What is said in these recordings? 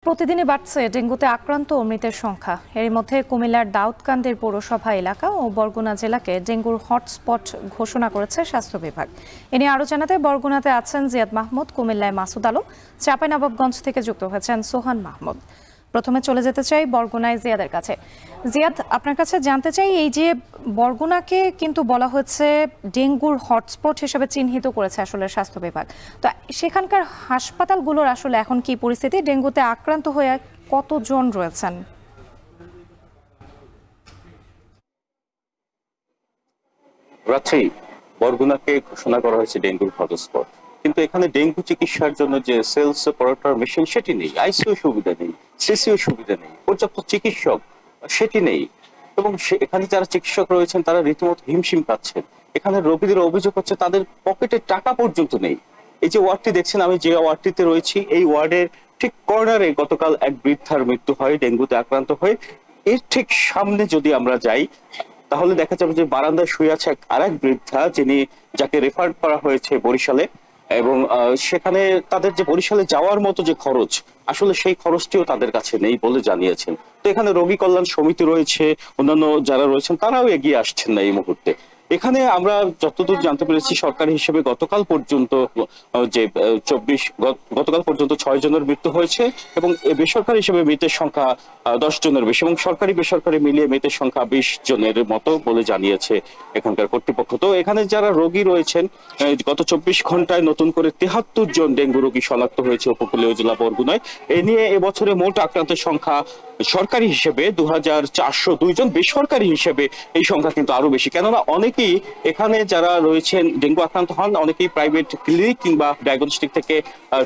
প্রতিদিনই বাড়ছে ডেঙ্গুতে আক্রান্ত ও মৃতের সংখ্যা। এর মধ্যে কুমিল্লার দাউদকান্দির পৌরসভা এলাকা ও বরগুনা জেলাকে ডেঙ্গুর হটস্পট ঘোষণা করেছে স্বাস্থ্য বিভাগ। এ নিয়ে আরও জানাতে বরগুনাতে আছেন জিয়াদ মাহমুদ, কুমিল্লায় মাসুদ আলম, চাঁপাইনবাবগঞ্জ থেকে যুক্ত হয়েছেন সোহান মাহমুদ। প্রথমে চলে যেতে চাই বরগুনায় জিয়াদের কাছে। জিয়াদ, আপনার কাছে জানতে চাই, এই যে বরগুনাকে কিন্তু বলা হচ্ছে ডেঙ্গুর হটস্পট হিসেবে চিহ্নিত করেছে আসলে স্বাস্থ্য বিভাগ, তো সেখানকার হাসপাতালগুলোর আসলে এখন কি পরিস্থিতি? ডেঙ্গুতে আক্রান্ত হয়ে কতজন রয়েছেন? রাত্রি বরগুনাকে ঘোষণা করা হয়েছে ডেঙ্গুর হটস্পট, কিন্তু এখানে ডেঙ্গু চিকিৎসার জন্য যে সেলস সেপারেটর মেশিন সেটি নেই, আইসিইউ সুবিধা নেই, সিসিইউ সুবিধা নেই, পর্যাপ্ত চিকিৎসক সেটি নেই, এবং এখানে যারা চিকিৎসক রয়েছেন তারা রীতিমতো হিমশিম পাচ্ছেন। এখানে রোগীদের অভিযোগ হচ্ছে তাদের পকেটে টাকা পর্যন্ত নেই। এই যে ওয়ার্ডটি দেখছেন, আমি যে ওয়ার্ডটিতে রয়েছি, এই ওয়ার্ডের ঠিক কর্নারে গতকাল এক বৃদ্ধার মৃত্যু হয় ডেঙ্গুতে আক্রান্ত হয়ে। এর ঠিক সামনে যদি আমরা যাই তাহলে দেখা যাবে যে বারান্দায় শুয়ে আছে আরেক বৃদ্ধা, যাকে রেফার করা হয়েছে বরিশালে, এবং সেখানে তাদের যে বরিশালে যাওয়ার মতো যে খরচ, আসলে সেই খরচটিও তাদের কাছে নেই বলে জানিয়েছেন। তো এখানে রোগী কল্যাণ সমিতি রয়েছে, অন্যান্য যারা রয়েছেন তারাও এগিয়ে আসছেন না এই মুহূর্তে। এখানে আমরা যতদূর জানতে পেরেছি সরকারি হিসেবে গতকাল পর্যন্ত 6 জনের মৃত্যু হয়েছে, এবং বেসরকারি হিসেবে মৃতের সংখ্যা 10 জনের বেশি, এবং সরকারি বেসরকারি মিলিয়ে মৃতের সংখ্যা 20 জনের মতো বলে জানিয়েছে এখানকার কর্তৃপক্ষ। তো এখানে যারা রোগী রয়েছেন, গত 24 ঘন্টায় নতুন করে 73 জন ডেঙ্গু রোগী শনাক্ত হয়েছে উপকূলীয় জেলা বরগুনায়। এ নিয়ে এবছরে মোট আক্রান্তের সংখ্যা সরকারি হিসেবে 2402 জন, বেসরকারি হিসেবে এই সংখ্যা কিন্তু আরো বেশি। কেননা অনেকেই এখানে যারা রয়েছেন ডেঙ্গু আক্রান্ত হন, অনেকেই প্রাইভেট ক্লিনিক কিংবা ডায়াগনস্টিক থেকে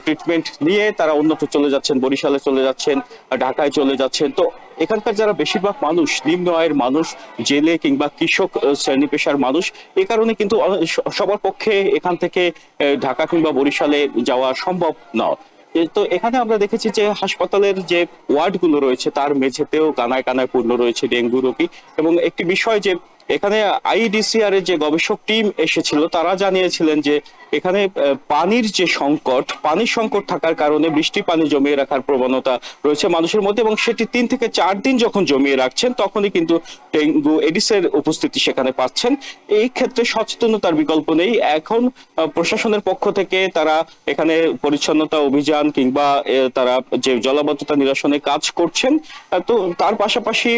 ট্রিটমেন্ট নিয়ে তারা অন্যত্র চলে যাচ্ছেন, বরিশালে চলে যাচ্ছেন, ঢাকায় চলে যাচ্ছেন। তো এখানকার যারা বেশিরভাগ মানুষ নিম্ন আয়ের মানুষ, জেলে কিংবা কৃষক শ্রেণী পেশার মানুষ, এ কারণে কিন্তু সবার পক্ষে এখান থেকে ঢাকা কিংবা বরিশালে যাওয়া সম্ভব নয়। তো এখানে আমরা দেখেছি যে হাসপাতালের যে ওয়ার্ডগুলো রয়েছে তার মেঝেতেও কানায় কানায় পূর্ণ রয়েছে ডেঙ্গু রোগী। এবং একটি বিষয় যে এখানে আইডিসিআর এর যে গবেষক টিম এসেছিল তারা জানিয়েছিলেন যে এখানে পানির যে সংকট, পানির সংকট থাকার কারণে বৃষ্টি পানি জমিয়ে রাখার প্রবণতা রয়েছে মানুষের মধ্যে, এবং সেটি 3 থেকে 4 দিন যখন জমিয়ে রাখছেন তখনই কিন্তু ডেঙ্গু এডিসের উপস্থিতি সেখানে পাচ্ছেন। এই ক্ষেত্রে সচেতনতার বিকল্প নেই। এখন প্রশাসনের পক্ষ থেকে তারা এখানে পরিচ্ছন্নতা অভিযান কিংবা তারা যে জলাবদ্ধতা নিরসনে কাজ করছেন। তো তার পাশাপাশি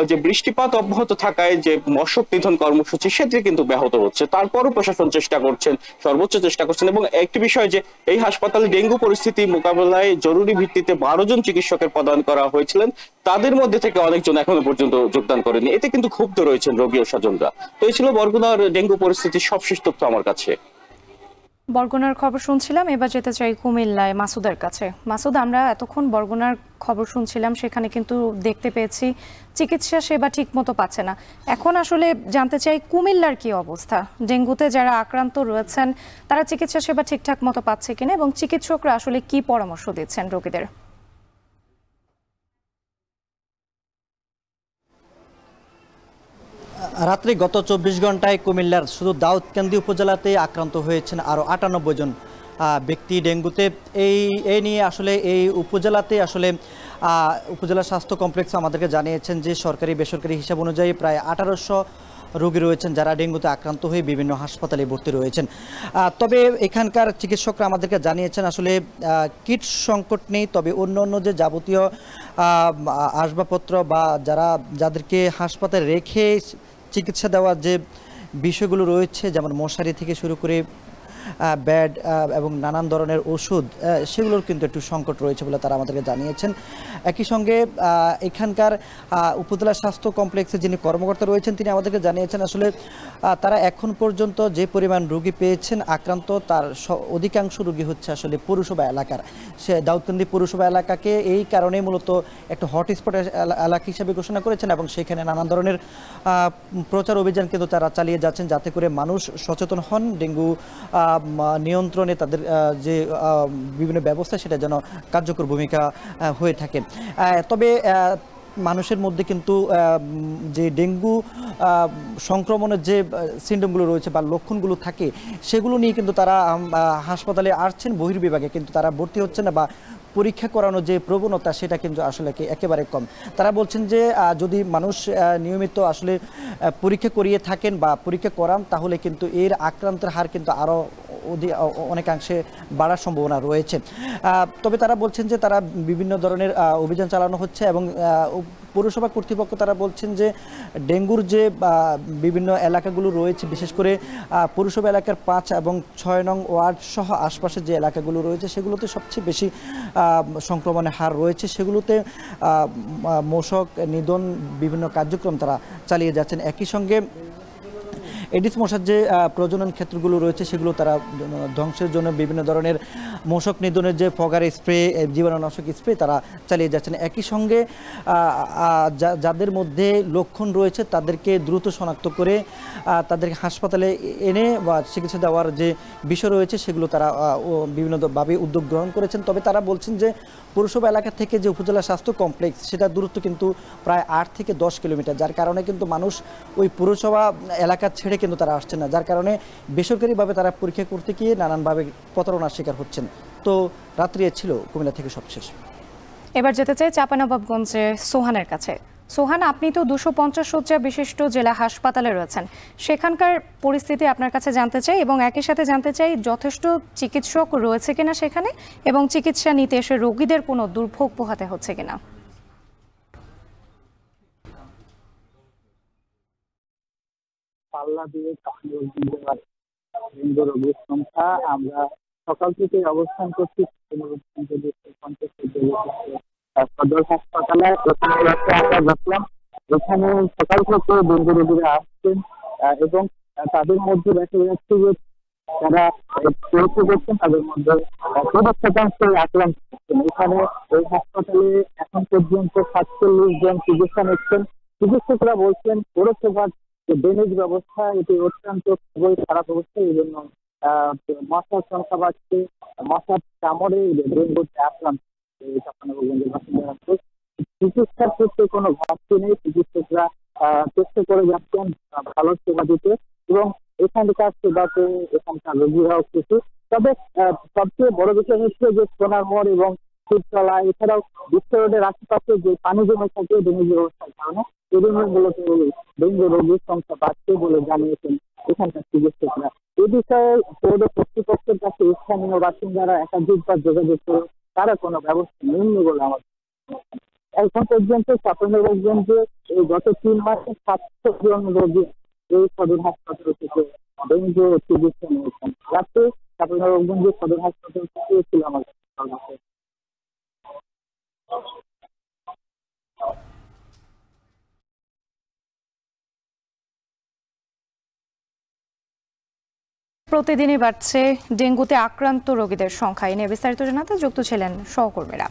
যে বৃষ্টিপাত অব্যাহত থাকায় যে মশক নিধন কর্মসূচি সেটি কিন্তু ব্যাহত হচ্ছে। তারপরও প্রশাসন চেষ্টা করছেন, সর্বোচ্চ চেষ্টা করছেন। এবং একটি বিষয় যে এই হাসপাতালে ডেঙ্গু পরিস্থিতি মোকাবেলায় জরুরি ভিত্তিতে 12 জন চিকিৎসকের প্রদান করা হয়েছিলেন, তাদের মধ্যে থেকে অনেকজন এখনো পর্যন্ত যোগদান করেনি। এতে কিন্তু ক্ষুব্ধ রয়েছেন রোগী ও স্বজনরা। তো এই ছিল বরগুনার ডেঙ্গু পরিস্থিতির সবশেষ তথ্য আমার কাছে। বরগুনার খবর শুনছিলাম, এবার যেতে চাই কুমিল্লায় মাসুদের কাছে। মাসুদ, আমরা এতক্ষণ বরগুনার খবর শুনছিলাম, সেখানে কিন্তু দেখতে পেয়েছি চিকিৎসা সেবা ঠিক মতো পাচ্ছে না। এখন আসলে জানতে চাই কুমিল্লার কি অবস্থা, ডেঙ্গুতে যারা আক্রান্ত রয়েছেন তারা চিকিৎসা সেবা ঠিকঠাক মতো পাচ্ছে কিনা, এবং চিকিৎসকরা আসলে কি পরামর্শ দিচ্ছেন রোগীদের? রাত্রি গত 24 ঘন্টায় কুমিল্লার শুধু দাউদকান্দি উপজেলাতে আক্রান্ত হয়েছেন আরও 98 জন ব্যক্তি ডেঙ্গুতে। এই নিয়ে আসলে এই উপজেলাতে আসলে উপজেলা স্বাস্থ্য কমপ্লেক্স আমাদেরকে জানিয়েছেন যে সরকারি বেসরকারি হিসাব অনুযায়ী প্রায় 1800 রোগী রয়েছেন যারা ডেঙ্গুতে আক্রান্ত হয়ে বিভিন্ন হাসপাতালে ভর্তি রয়েছেন। তবে এখানকার চিকিৎসকরা আমাদেরকে জানিয়েছেন আসলে কিট সংকট নেই, তবে অন্য যে যাবতীয় আসবাবপত্র বা যাদেরকে হাসপাতালে রেখে চিকিৎসা দেওয়ার যে বিষয়গুলো রয়েছে, যেমন মশারি থেকে শুরু করে বেড এবং নানান ধরনের ওষুধ, সেগুলোর কিন্তু একটু সংকট রয়েছে বলে তারা আমাদেরকে জানিয়েছেন। একই সঙ্গে এখানকার উপজেলা স্বাস্থ্য কমপ্লেক্সে যিনি কর্মকর্তা রয়েছেন তিনি আমাদেরকে জানিয়েছেন আসলে তারা এখন পর্যন্ত যে পরিমাণ রোগী পেয়েছেন আক্রান্ত, তার অধিকাংশ রোগী হচ্ছে আসলে পৌরসভা এলাকার। সে দাউদকান্দি পৌরসভা এলাকাকে এই কারণে মূলত একটা হটস্পট এলাকা হিসেবে ঘোষণা করেছেন, এবং সেখানে নানান ধরনের প্রচার অভিযান কিন্তু তারা চালিয়ে যাচ্ছেন যাতে করে মানুষ সচেতন হন, ডেঙ্গু নিয়ন্ত্রণে তাদের যে বিভিন্ন ব্যবস্থা সেটা যেন কার্যকর ভূমিকা হয়ে থাকে। তবে মানুষের মধ্যে কিন্তু যে ডেঙ্গু সংক্রমণের যে সিমটমগুলো রয়েছে বা লক্ষণগুলো থাকে সেগুলো নিয়ে কিন্তু তারা হাসপাতালে আসছেন বহির্বিভাগে, কিন্তু তারা ভর্তি হচ্ছেন না বা পরীক্ষা করানোর যে প্রবণতা সেটা কিন্তু আসলে একেবারে কম। তারা বলছেন যে যদি মানুষ নিয়মিত আসলে পরীক্ষা করিয়ে থাকেন বা পরীক্ষা করান তাহলে কিন্তু এর আক্রান্তের হার কিন্তু আরও অনেকাংশে বাড়ার সম্ভাবনা রয়েছে। তবে তারা বলছেন যে তারা বিভিন্ন ধরনের অভিযান চালানো হচ্ছে এবং পৌরসভা কর্তৃপক্ষ তারা বলছেন যে ডেঙ্গুর যে বিভিন্ন এলাকাগুলো রয়েছে, বিশেষ করে পৌরসভা এলাকার 5 এবং 6 নং ওয়ার্ড সহ আশপাশের যে এলাকাগুলো রয়েছে সেগুলোতে সবচেয়ে বেশি সংক্রমণের হার রয়েছে। সেগুলোতে মশক নিধন বিভিন্ন কার্যক্রম তারা চালিয়ে যাচ্ছেন। একই সঙ্গে এডিস মশার যে প্রজনন ক্ষেত্রগুলো রয়েছে সেগুলো তারা ধ্বংসের জন্য বিভিন্ন ধরনের মশক নিধনের যে ফগার স্প্রে, জীবাণুনাশক স্প্রে তারা চালিয়ে যাচ্ছেন। একই সঙ্গে যাদের মধ্যে লক্ষণ রয়েছে তাদেরকে দ্রুত শনাক্ত করে তাদেরকে হাসপাতালে এনে বা চিকিৎসা দেওয়ার যে বিষয় রয়েছে সেগুলো তারা বিভিন্নভাবে উদ্যোগ গ্রহণ করেছেন। তবে তারা বলছেন যে পৌরসভা এলাকা থেকে যে উপজেলা স্বাস্থ্য কমপ্লেক্স সেটার দূরত্ব কিন্তু প্রায় 8 থেকে 10 কিলোমিটার, যার কারণে কিন্তু মানুষ ওই পৌরসভা এলাকা ছেড়ে কিন্তু তারা আসছেন না, যার কারণে বেসরকারিভাবে তারা পরীক্ষা করতে গিয়ে নানানভাবে প্রতারণার শিকার হচ্ছেন। তো রাত্রি ছিল কুমিল্লা থেকে সবশেষ। এবার যেতে চাই চাঁপানবাবগঞ্জে সোহানের কাছে। সোহান, আপনি তো 250 শয্যা বিশিষ্ট জেলা হাসপাতালে রয়েছেন, সেখানকার পরিস্থিতি আপনার কাছে জানতে চাই এবং একই সাথে জানতে চাই যথেষ্ট চিকিৎসক রয়েছে কিনা সেখানে এবং চিকিৎসা নিতে এসে রোগীদের কোনো দুর্ভোগ পোহাতে হচ্ছে কিনা। পাল্লা দিয়ে রোগীর সংখ্যা আমরা সকাল থেকে অবস্থান করছি সদর হাসপাতালে। আমরা দেখলাম এখানে সকাল থেকে ডেঙ্গু রোগীরা আসছেন এবং তাদের মধ্যে দেখা যাচ্ছে যে যারা পরীক্ষা করছেন তাদের মধ্যে 30% আক্রান্ত হচ্ছেন। এখানে এই হাসপাতালে এখন পর্যন্ত 47 জন চিকিৎসা নিচ্ছেন। চিকিৎসকরা বলছেন পৌরসভার ড্রেনেজ ব্যবস্থা এটি অত্যন্ত খুবই খারাপ অবস্থা, এই জন্য মশার সংখ্যা বাড়ছে, মশার কামড়ে ডেঙ্গুতে আক্রান্ত চিকিৎসার ক্ষেত্রে কোনো ঘাটতি নেই। চিকিৎসকরা চেষ্টা করে যাচ্ছেন ভালো সেবা দিতে এবং এখানকার সেবাতে এখানকার রোগীরাও খুশি। তবে সবচেয়ে বড় বিষয় হচ্ছে যে সোনারমোড় এবং শিবতলা এছাড়াও বিশ্ব রোডের আশেপাশে যে পানি জমে থাকে ড্রেনেজ ব্যবস্থার কারণে মূলত ডেঙ্গু রোগীর সংখ্যা বাড়ছে বলে জানিয়েছেন এখানকার চিকিৎসকরা। এ বিষয়ে পৌর কর্তৃপক্ষের কাছে স্থানীয় বাসিন্দারা একাধিকবার যোগাযোগ করে তারা কোনো ব্যবস্থা নেননি বলে আমার এখন পর্যন্ত চাঁপানবাবগঞ্জে এই গত 3 মাসে 700 জন রোগী এই সদর হাসপাতাল থেকে ডেঙ্গু চিকিৎসা নিয়েছেন। রাতে চাঁপানবাবগঞ্জের সদর হাসপাতাল থেকে ছিল আমার কাছে। প্রতিদিনই বাড়ছে ডেঙ্গুতে আক্রান্ত রোগীদের সংখ্যা। এ নিয়ে বিস্তারিত জানাতে যুক্ত ছিলেন সহকর্মীরা।